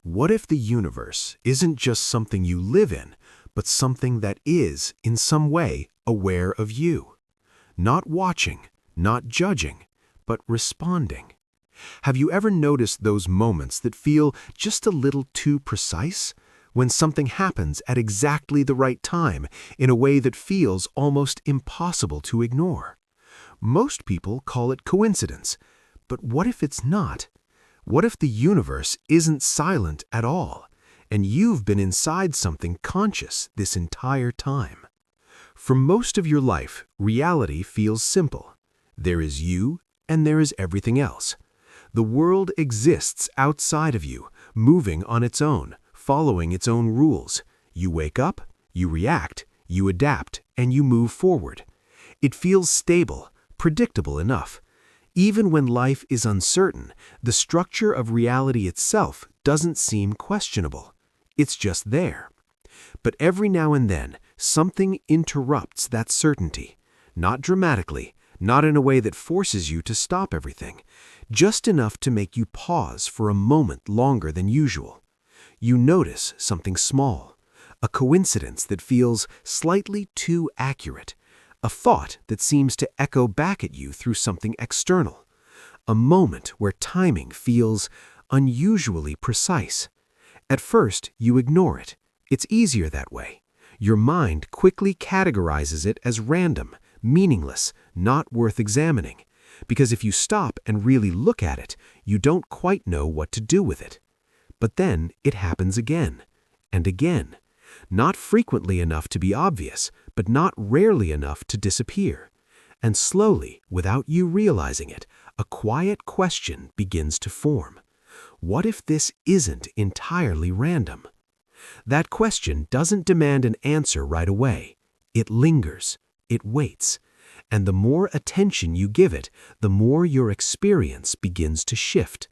What if the universe isn't just something you live in, but something that is, in some way, aware of you? Not watching, not judging, but responding. Have you ever noticed those moments that feel just a little too precise? When something happens at exactly the right time, in a way that feels almost impossible to ignore? Most people call it coincidence, but what if it's not? What if the universe isn't silent at all, and you've been inside something conscious this entire time? For most of your life, reality feels simple. There is you, and there is everything else. The world exists outside of you, moving on its own, following its own rules. You wake up, you react, you adapt, and you move forward. It feels stable, predictable enough. Even when life is uncertain, the structure of reality itself doesn't seem questionable. It's just there. But every now and then, something interrupts that certainty. Not dramatically, not in a way that forces you to stop everything, just enough to make you pause for a moment longer than usual. You notice something small, a coincidence that feels slightly too accurate, a thought that seems to echo back at you through something external, a moment where timing feels unusually precise. At first, you ignore it. It's easier that way. Your mind quickly categorizes it as random, meaningless, not worth examining, because if you stop and really look at it, you don't quite know what to do with it. But then it happens again, and again. Not frequently enough to be obvious, but not rarely enough to disappear. And slowly, without you realizing it, a quiet question begins to form. What if this isn't entirely random? That question doesn't demand an answer right away. It lingers, it waits, and the more attention you give it, the more your experience begins to shift.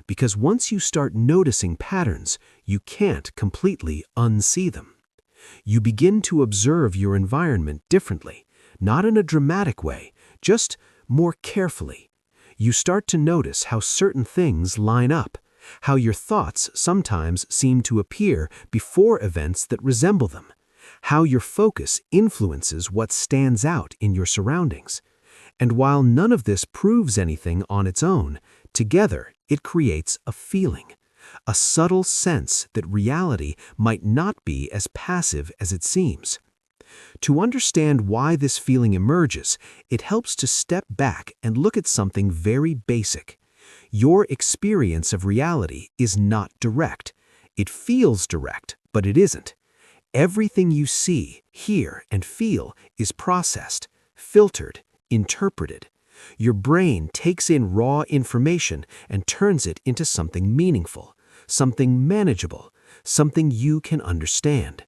Because once you start noticing patterns, you can't completely unsee them. You begin to observe your environment differently, not in a dramatic way, just more carefully. You start to notice how certain things line up, how your thoughts sometimes seem to appear before events that resemble them, how your focus influences what stands out in your surroundings. And while none of this proves anything on its own, together it creates a feeling, a subtle sense that reality might not be as passive as it seems. To understand why this feeling emerges, it helps to step back and look at something very basic. Your experience of reality is not direct. It feels direct, but it isn't. Everything you see, hear, and feel is processed, filtered, interpreted. Your brain takes in raw information and turns it into something meaningful, something manageable, something you can understand.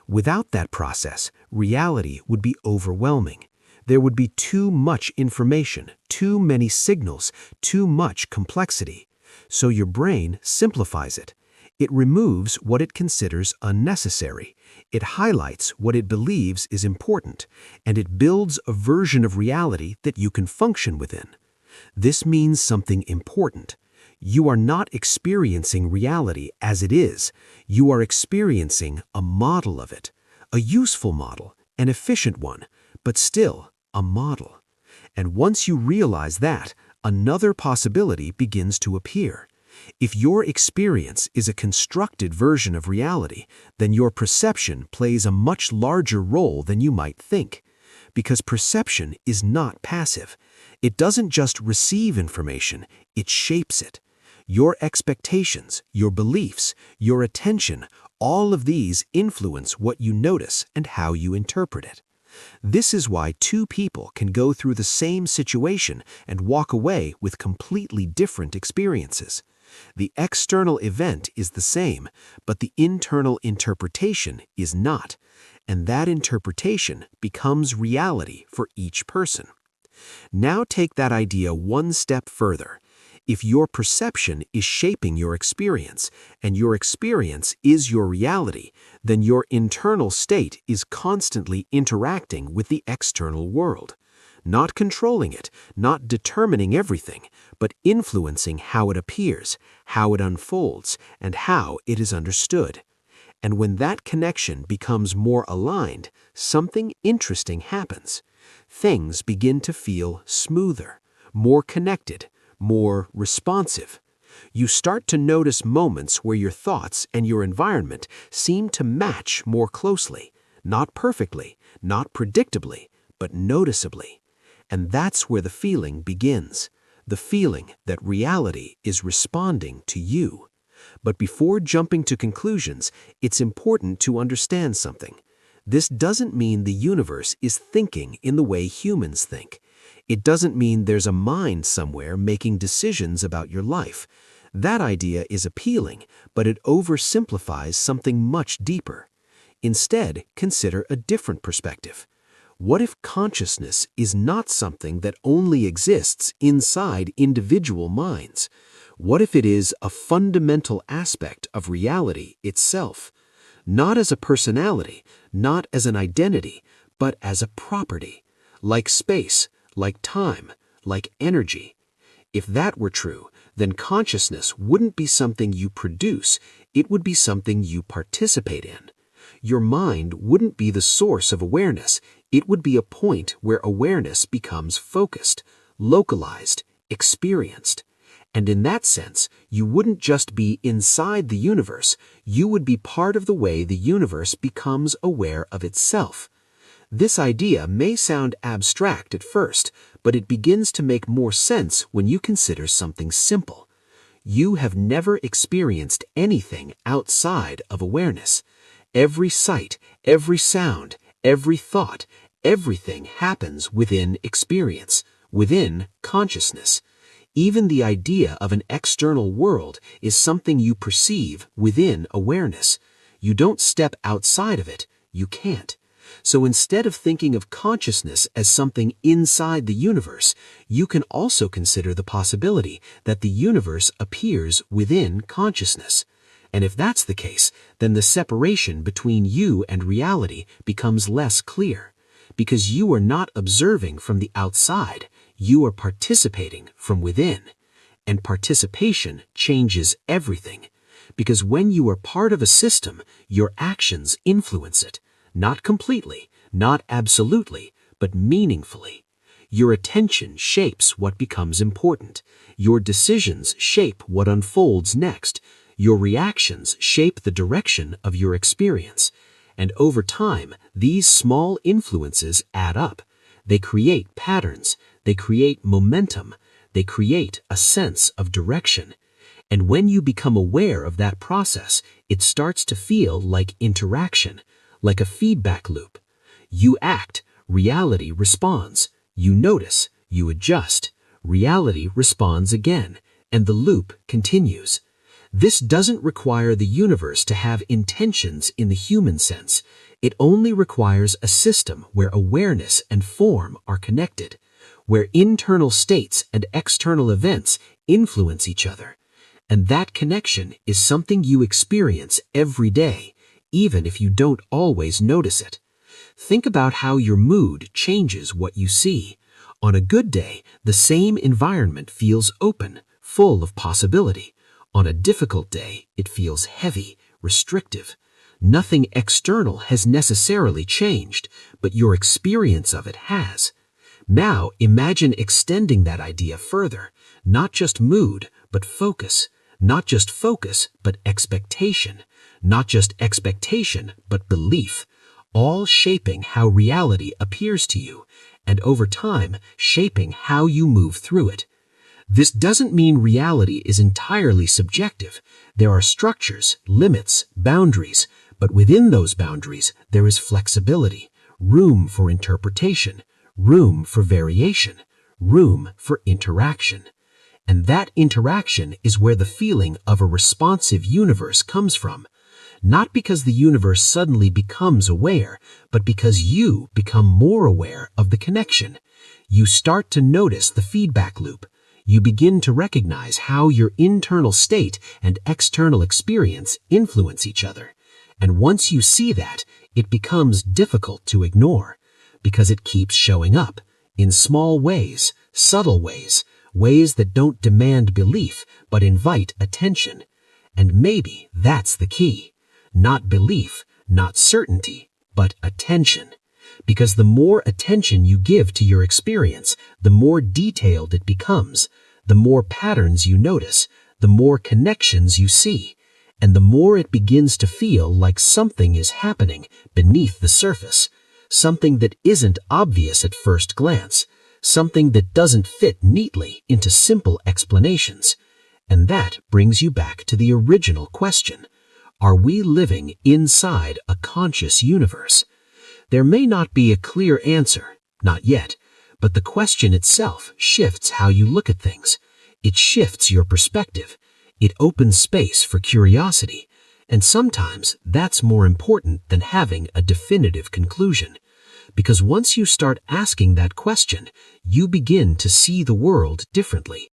Without that process, reality would be overwhelming. There would be too much information, too many signals, too much complexity. So your brain simplifies it. It removes what it considers unnecessary. It highlights what it believes is important, and it builds a version of reality that you can function within. This means something important. You are not experiencing reality as it is. You are experiencing a model of it, a useful model, an efficient one, but still a model. And once you realize that, another possibility begins to appear. If your experience is a constructed version of reality, then your perception plays a much larger role than you might think. Because perception is not passive. It doesn't just receive information, it shapes it. Your expectations, your beliefs, your attention, all of these influence what you notice and how you interpret it. This is why two people can go through the same situation and walk away with completely different experiences. The external event is the same, but the internal interpretation is not, and that interpretation becomes reality for each person. Now take that idea one step further. If your perception is shaping your experience, and your experience is your reality, then your internal state is constantly interacting with the external world. not controlling it, not determining everything, but influencing how it appears, how it unfolds, and how it is understood. And when that connection becomes more aligned, something interesting happens. Things begin to feel smoother, more connected, more responsive. You start to notice moments where your thoughts and your environment seem to match more closely, not perfectly, not predictably, but noticeably. And that's where the feeling begins, the feeling that reality is responding to you. But before jumping to conclusions, it's important to understand something. This doesn't mean the universe is thinking in the way humans think. It doesn't mean there's a mind somewhere making decisions about your life. That idea is appealing, but it oversimplifies something much deeper. Instead, consider a different perspective. What if consciousness is not something that only exists inside individual minds? What if it is a fundamental aspect of reality itself? Not as a personality, not as an identity, but as a property, like space, like time, like energy. If that were true, then consciousness wouldn't be something you produce, it would be something you participate in. Your mind wouldn't be the source of awareness, it would be a point where awareness becomes focused, localized, experienced. And in that sense, you wouldn't just be inside the universe, you would be part of the way the universe becomes aware of itself. This idea may sound abstract at first, but it begins to make more sense when you consider something simple. You have never experienced anything outside of awareness. Every sight, every sound, every thought, everything happens within experience, within consciousness. Even the idea of an external world is something you perceive within awareness. You don't step outside of it, you can't. So instead of thinking of consciousness as something inside the universe, you can also consider the possibility that the universe appears within consciousness. And if that's the case, then the separation between you and reality becomes less clear, because you are not observing from the outside, you are participating from within. And participation changes everything, because when you are part of a system, your actions influence it. Not completely, not absolutely, but meaningfully. Your attention shapes what becomes important. Your decisions shape what unfolds next. Your reactions shape the direction of your experience. And over time, these small influences add up. They create patterns. They create momentum. They create a sense of direction. And when you become aware of that process, it starts to feel like interaction, like a feedback loop. You act, reality responds. You notice, you adjust, reality responds again, and the loop continues. This doesn't require the universe to have intentions in the human sense. It only requires a system where awareness and form are connected, where internal states and external events influence each other. And that connection is something you experience every day, even if you don't always notice it. Think about how your mood changes what you see. On a good day, the same environment feels open, full of possibility. On a difficult day, it feels heavy, restrictive. Nothing external has necessarily changed, but your experience of it has. Now imagine extending that idea further, not just mood, but focus. Not just focus, but expectation. Not just expectation, but belief, all shaping how reality appears to you, and over time, shaping how you move through it. This doesn't mean reality is entirely subjective. There are structures, limits, boundaries, but within those boundaries, there is flexibility, room for interpretation, room for variation, room for interaction. And that interaction is where the feeling of a responsive universe comes from. Not because the universe suddenly becomes aware, but because you become more aware of the connection. You start to notice the feedback loop. You begin to recognize how your internal state and external experience influence each other. And once you see that, it becomes difficult to ignore, because it keeps showing up in small ways, subtle ways, ways that don't demand belief but invite attention. And maybe that's the key. Not belief, not certainty, but attention. Because the more attention you give to your experience, the more detailed it becomes, the more patterns you notice, the more connections you see, and the more it begins to feel like something is happening beneath the surface, something that isn't obvious at first glance, something that doesn't fit neatly into simple explanations. And that brings you back to the original question. Are we living inside a conscious universe? There may not be a clear answer, not yet, but the question itself shifts how you look at things. It shifts your perspective. It opens space for curiosity. And sometimes that's more important than having a definitive conclusion. Because once you start asking that question, you begin to see the world differently.